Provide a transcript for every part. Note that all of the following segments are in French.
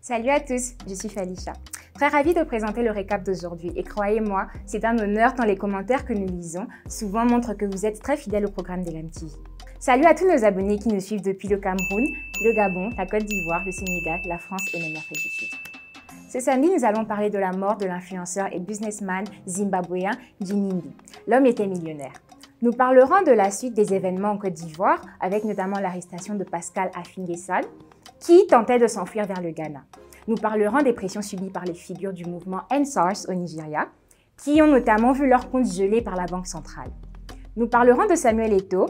Salut à tous, je suis Felicia. Très ravie de présenter le récap d'aujourd'hui et croyez-moi, c'est un honneur tant les commentaires que nous lisons souvent montrent que vous êtes très fidèles au programme de l'AMTV. Salut à tous nos abonnés qui nous suivent depuis le Cameroun, le Gabon, la Côte d'Ivoire, le Sénégal, la France et même l'Afrique du Sud. Ce samedi, nous allons parler de la mort de l'influenceur et businessman zimbabwéen Dzinimbi. L'homme était millionnaire. Nous parlerons de la suite des événements en Côte d'Ivoire, avec notamment l'arrestation de Pascal Affinguessan, qui tentait de s'enfuir vers le Ghana. Nous parlerons des pressions subies par les figures du mouvement EndSARS au Nigeria, qui ont notamment vu leurs comptes gelés par la Banque centrale. Nous parlerons de Samuel Eto'o,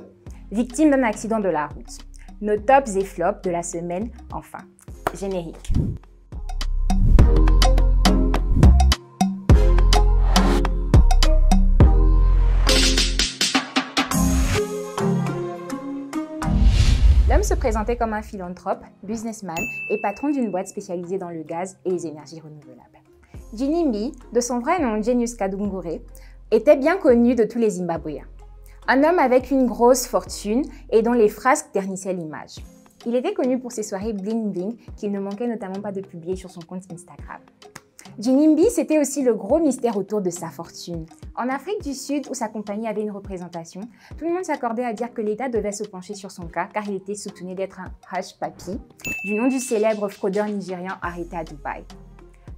victime d'un accident de la route. Nos tops et flops de la semaine, enfin. Générique. L'homme se présentait comme un philanthrope, businessman et patron d'une boîte spécialisée dans le gaz et les énergies renouvelables. Dzinimbi, de son vrai nom Genius Kadungure, était bien connu de tous les Zimbabwéens. Un homme avec une grosse fortune et dont les frasques ternissaient l'image. Il était connu pour ses soirées bling-bling qu'il ne manquait notamment pas de publier sur son compte Instagram. Dzinimbi, c'était aussi le gros mystère autour de sa fortune. En Afrique du Sud, où sa compagnie avait une représentation, tout le monde s'accordait à dire que l'État devait se pencher sur son cas car il était soupçonné d'être un hush papi, du nom du célèbre fraudeur nigérian arrêté à Dubaï.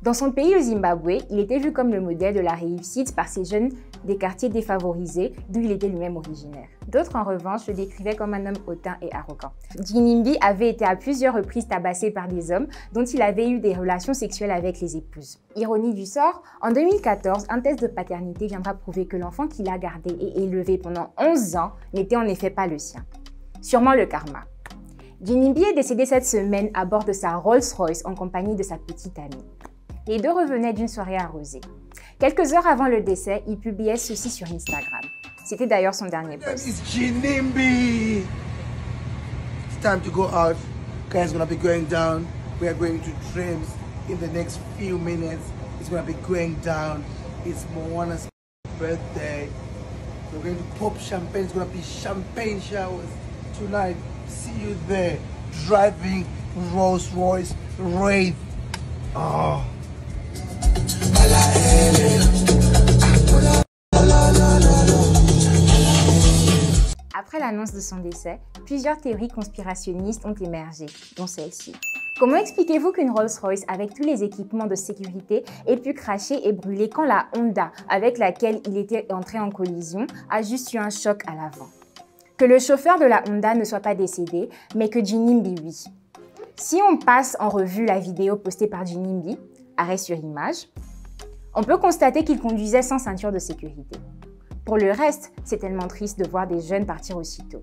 Dans son pays, le Zimbabwe, il était vu comme le modèle de la réussite par ces jeunes des quartiers défavorisés d'où il était lui-même originaire. D'autres, en revanche, le décrivaient comme un homme hautain et arrogant. Dzinimbi avait été à plusieurs reprises tabassé par des hommes dont il avait eu des relations sexuelles avec les épouses. Ironie du sort, en 2014, un test de paternité viendra prouver que l'enfant qu'il a gardé et élevé pendant 11 ans n'était en effet pas le sien. Sûrement le karma. Dzinimbi est décédé cette semaine à bord de sa Rolls-Royce en compagnie de sa petite amie. Les deux revenaient d'une soirée arrosée. Quelques heures avant le décès, il publiait ceci sur Instagram. C'était d'ailleurs son dernier post. It's Dzinimbi. It's time to go out. Guys gonna be going down. We are going to Dreams in the next few minutes. It's gonna be going down. It's Moana's birthday. We're going to pop champagne. It's gonna be champagne showers tonight. See you there. Driving Rolls Royce Wraith. Oh. Après l'annonce de son décès, plusieurs théories conspirationnistes ont émergé, dont celle-ci. Comment expliquez-vous qu'une Rolls-Royce avec tous les équipements de sécurité ait pu cracher et brûler quand la Honda avec laquelle il était entré en collision a juste eu un choc à l'avant? Que le chauffeur de la Honda ne soit pas décédé, mais que Dzinimbi oui. Si on passe en revue la vidéo postée par Dzinimbi, arrêt sur image, on peut constater qu'il conduisait sans ceinture de sécurité. Pour le reste, c'est tellement triste de voir des jeunes partir aussitôt.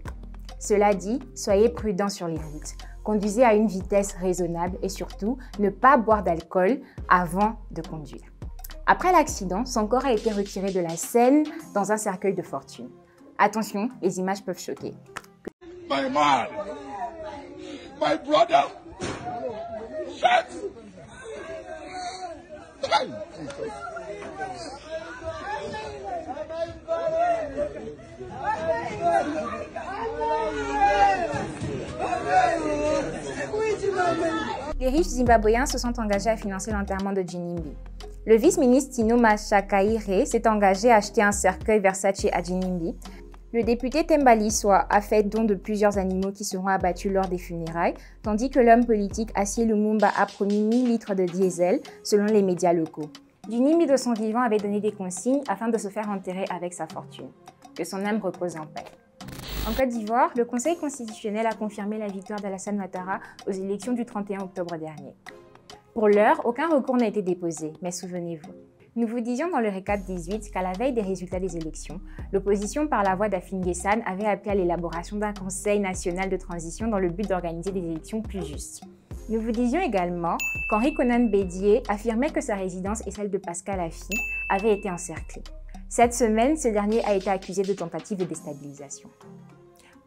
Cela dit, soyez prudents sur les routes, conduisez à une vitesse raisonnable et surtout, ne pas boire d'alcool avant de conduire. Après l'accident, son corps a été retiré de la scène dans un cercueil de fortune. Attention, les images peuvent choquer. My man, my brother, shit. Les riches zimbabwéens se sont engagés à financer l'enterrement de Dzinimbi. Le vice-ministre Tino Mashakaire s'est engagé à acheter un cercueil Versace à Dzinimbi. Le député Themba Liswa a fait don de plusieurs animaux qui seront abattus lors des funérailles, tandis que l'homme politique Assier Lumumba a promis 1000 litres de diesel, selon les médias locaux. Dzinimbi de son vivant avait donné des consignes afin de se faire enterrer avec sa fortune. Que son âme repose en paix. En Côte d'Ivoire, le Conseil constitutionnel a confirmé la victoire d'Alassane Ouattara aux élections du 31 octobre dernier. Pour l'heure, aucun recours n'a été déposé, mais souvenez-vous. Nous vous disions dans le récap 18 qu'à la veille des résultats des élections, l'opposition par la voix d'Affinguessan avait appelé à l'élaboration d'un conseil national de transition dans le but d'organiser des élections plus justes. Nous vous disions également qu'Henri Konan Bédié affirmait que sa résidence et celle de Pascal Affi avaient été encerclées. Cette semaine, ce dernier a été accusé de tentative de déstabilisation.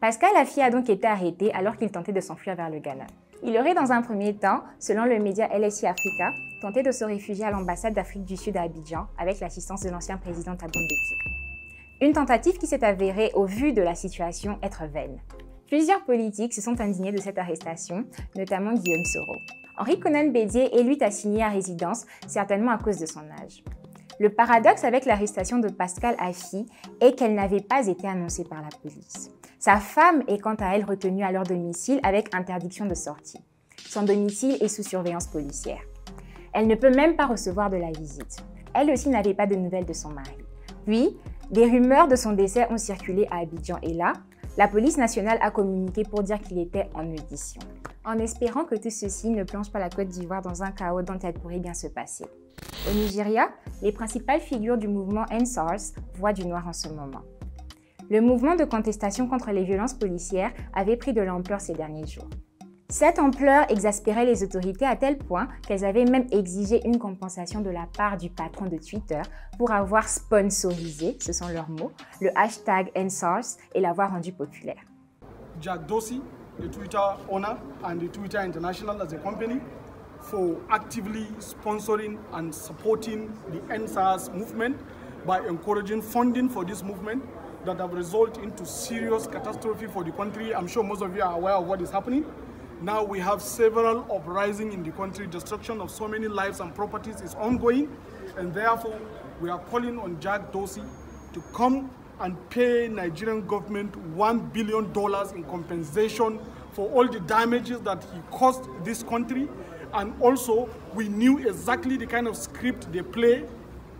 Pascal Affi a donc été arrêté alors qu'il tentait de s'enfuir vers le Ghana. Il aurait dans un premier temps, selon le média LSI Africa, tenté de se réfugier à l'ambassade d'Afrique du Sud à Abidjan avec l'assistance de l'ancien président Thabo Mbeki. Une tentative qui s'est avérée, au vu de la situation, être vaine. Plusieurs politiques se sont indignés de cette arrestation, notamment Guillaume Soro. Henri Konan Bédier est lui assigné à résidence, certainement à cause de son âge. Le paradoxe avec l'arrestation de Pascal Affi est qu'elle n'avait pas été annoncée par la police. Sa femme est quant à elle retenue à leur domicile avec interdiction de sortie. Son domicile est sous surveillance policière. Elle ne peut même pas recevoir de la visite. Elle aussi n'avait pas de nouvelles de son mari. Puis, des rumeurs de son décès ont circulé à Abidjan et là, la police nationale a communiqué pour dire qu'il était en audition, en espérant que tout ceci ne plonge pas la Côte d'Ivoire dans un chaos dont elle pourrait bien se passer. Au Nigeria, les principales figures du mouvement EndSARS voient du noir en ce moment. Le mouvement de contestation contre les violences policières avait pris de l'ampleur ces derniers jours. Cette ampleur exaspérait les autorités à tel point qu'elles avaient même exigé une compensation de la part du patron de Twitter pour avoir sponsorisé, ce sont leurs mots, le hashtag EndSARS et l'avoir rendu populaire. Jack Dorsey, the Twitter owner, and the Twitter International as a company for actively sponsoring and supporting the EndSARS movement by encouraging funding for this movement that have resulted into serious catastrophe for the country. I'm sure most of you are aware of what is happening. Now we have several uprisings in the country. Destruction of so many lives and properties is ongoing, and therefore we are calling on Jack Dorsey to come and pay Nigerian government $1 billion in compensation for all the damages that he caused this country. And also, we knew exactly the kind of script they play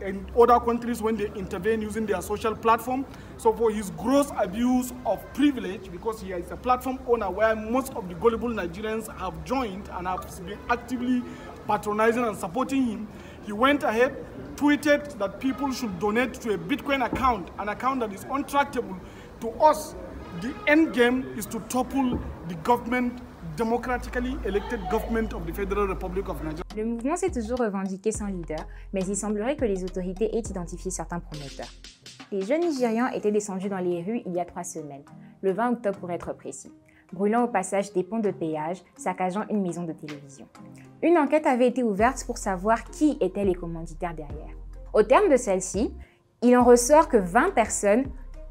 in other countries when they intervene using their social platform. So for his gross abuse of privilege, because he is a platform owner where most of the gullible Nigerians have joined and have been actively patronizing and supporting him, he went ahead, tweeted that people should donate to a Bitcoin account, an account that is untrackable. To us, the end game is to topple the government, democratically elected government of the Federal Republic of Nigeria. Le mouvement s'est toujours revendiqué sans leader, mais il semblerait que les autorités aient identifié certains promoteurs. Les jeunes Nigérians étaient descendus dans les rues il y a 3 semaines, le 20 octobre pour être précis, brûlant au passage des ponts de péage, saccageant une maison de télévision. Une enquête avait été ouverte pour savoir qui étaient les commanditaires derrière. Au terme de celle-ci, il en ressort que 20 personnes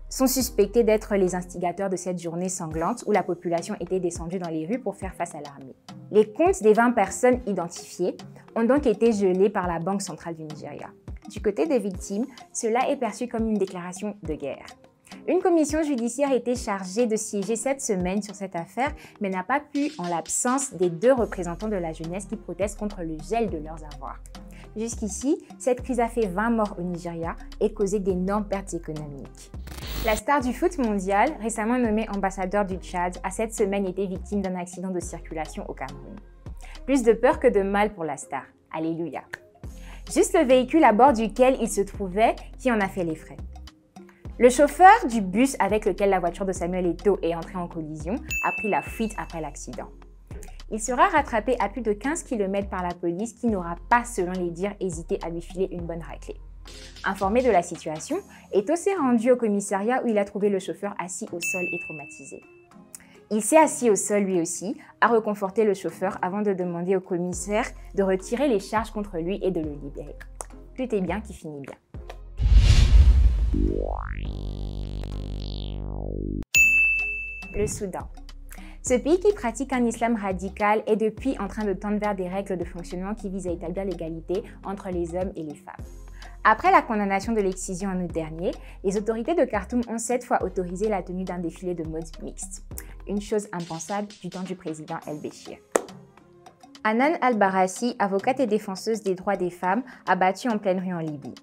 sont suspectés d'être les instigateurs de cette journée sanglante où la population était descendue dans les rues pour faire face à l'armée. Les comptes des 20 personnes identifiées ont donc été gelés par la Banque centrale du Nigeria. Du côté des victimes, cela est perçu comme une déclaration de guerre. Une commission judiciaire était chargée de siéger cette semaine sur cette affaire, mais n'a pas pu en l'absence des 2 représentants de la jeunesse qui protestent contre le gel de leurs avoirs. Jusqu'ici, cette crise a fait 20 morts au Nigeria et causé d'énormes pertes économiques. La star du foot mondial, récemment nommée ambassadeur du Tchad, a cette semaine été victime d'un accident de circulation au Cameroun. Plus de peur que de mal pour la star. Alléluia. Juste le véhicule à bord duquel il se trouvait qui en a fait les frais. Le chauffeur du bus avec lequel la voiture de Samuel Eto'o est entrée en collision a pris la fuite après l'accident. Il sera rattrapé à plus de 15 km par la police qui n'aura pas, selon les dires, hésité à lui filer une bonne raclée. Informé de la situation, Eto'o s'est rendu au commissariat où il a trouvé le chauffeur assis au sol et traumatisé. Il s'est assis au sol lui aussi, a réconforté le chauffeur avant de demander au commissaire de retirer les charges contre lui et de le libérer. Tout est bien qui finit bien. Le Soudan. Ce pays qui pratique un islam radical est depuis en train de tendre vers des règles de fonctionnement qui visent à établir l'égalité entre les hommes et les femmes. Après la condamnation de l'excision en août dernier, les autorités de Khartoum ont cette fois autorisé la tenue d'un défilé de mode mixte. Une chose impensable du temps du président El-Béchir. Hanan Al-Barassi, avocate et défenseuse des droits des femmes, abattue en pleine rue en Libye.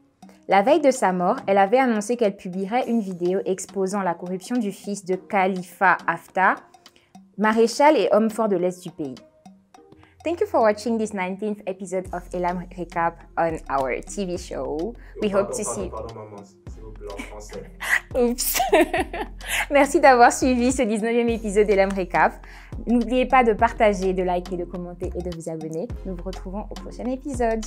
La veille de sa mort, elle avait annoncé qu'elle publierait une vidéo exposant la corruption du fils de Khalifa Haftar, maréchal et homme fort de l'Est du pays. Thank you for watching this 19th episode of Elam Recap on our TV show. We hope to see... Pardon, maman, s'il vous plaît, en français. Oups. Merci d'avoir suivi ce 19e épisode d'Elam Recap. N'oubliez pas de partager, de liker, de commenter et de vous abonner. Nous vous retrouvons au prochain épisode.